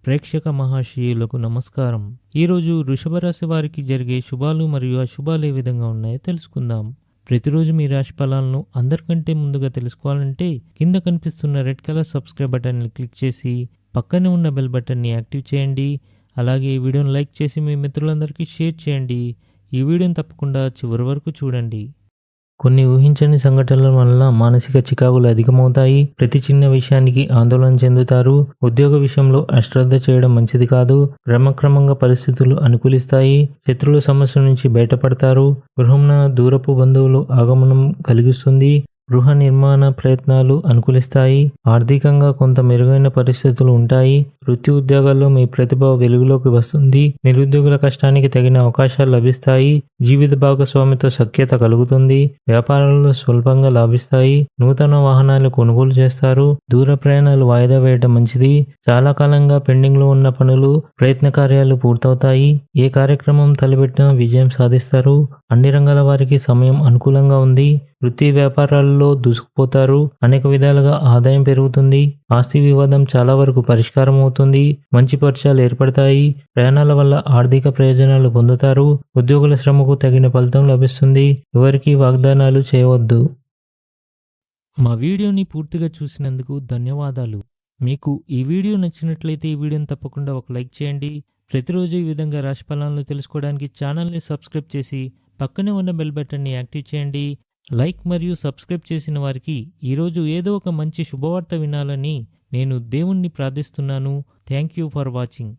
ప్రేక్షక మహాశయులకు నమస్కారం. ఈరోజు వృషభ రాశి వారికి జరిగే శుభాలు మరియు అశుభాలు ఏ విధంగా ఉన్నాయో తెలుసుకుందాం. ప్రతిరోజు మీ రాశి ఫలాలను అందరికంటే ముందుగా తెలుసుకోవాలంటే కింద కనిపిస్తున్న రెడ్ కలర్ సబ్స్క్రైబ్ బటన్ని క్లిక్ చేసి పక్కనే ఉన్న బెల్ బటన్ని యాక్టివ్ చేయండి. అలాగే ఈ వీడియోని లైక్ చేసి మీ మిత్రులందరికీ షేర్ చేయండి. ఈ వీడియోని తప్పకుండా చివరి వరకు చూడండి. కొన్ని ఊహించని సంఘటనల వల్ల మానసిక చికాకులు అధికమవుతాయి. ప్రతి చిన్న విషయానికి ఆందోళన చెందుతారు. ఉద్యోగ విషయంలో అశ్రద్ధ చేయడం మంచిది కాదు. క్రమక్రమంగా పరిస్థితులు అనుకూలిస్తాయి. శత్రువుల సమస్య నుంచి బయటపడతారు. గృహంన దూరపు బంధువులు ఆగమనం కలిగిస్తుంది. గృహ నిర్మాణ ప్రయత్నాలు అనుకూలిస్తాయి. ఆర్థికంగా కొంత మెరుగైన పరిస్థితులు ఉంటాయి. వృత్తి ఉద్యోగాల్లో మీ ప్రతిభ వెలుగులోకి వస్తుంది. నిరుద్యోగుల కష్టానికి తగిన అవకాశాలు లభిస్తాయి. జీవిత భాగస్వామితో సఖ్యత కలుగుతుంది. వ్యాపారాల్లో స్వల్పంగా లాభిస్తాయి. నూతన వాహనాలు కొనుగోలు చేస్తారు. దూర ప్రయాణాలు వాయిదా వేయడం మంచిది. చాలా కాలంగా పెండింగ్ లో ఉన్న పనులు, ప్రయత్న కార్యాలు పూర్తవుతాయి. ఏ కార్యక్రమం తలపెట్టినా విజయం సాధిస్తారు. అన్ని రంగాల వారికి సమయం అనుకూలంగా ఉంది. వృత్తి వ్యాపారాల్లో దూసుకుపోతారు. అనేక విధాలుగా ఆదాయం పెరుగుతుంది. ఆస్తి వివాదం చాలా వరకు పరిష్కారం అవుతుంది. మంచి పరిచయాలు ఏర్పడతాయి. ప్రయాణాల వల్ల ఆర్థిక ప్రయోజనాలు పొందుతారు. ఉద్యోగుల శ్రమకు తగిన ఫలితం లభిస్తుంది. ఎవరికి వాగ్దానాలు చేయవద్దు. మా వీడియోని పూర్తిగా చూసినందుకు ధన్యవాదాలు. మీకు ఈ వీడియో నచ్చినట్లయితే ఈ వీడియోని తప్పకుండా ఒక లైక్ చేయండి. ప్రతిరోజు ఈ విధంగా రాశి ఫలాలను తెలుసుకోవడానికి ఛానల్ని సబ్స్క్రైబ్ చేసి పక్కనే ఉన్న బెల్ బటన్ని యాక్టివ్ చేయండి. లైక్ మరియు సబ్స్క్రైబ్ చేసిన వారికి ఈరోజు ఏదో ఒక మంచి శుభవార్త వినాలని నేను దేవుణ్ణి ప్రార్థిస్తున్నాను. Thank you for watching.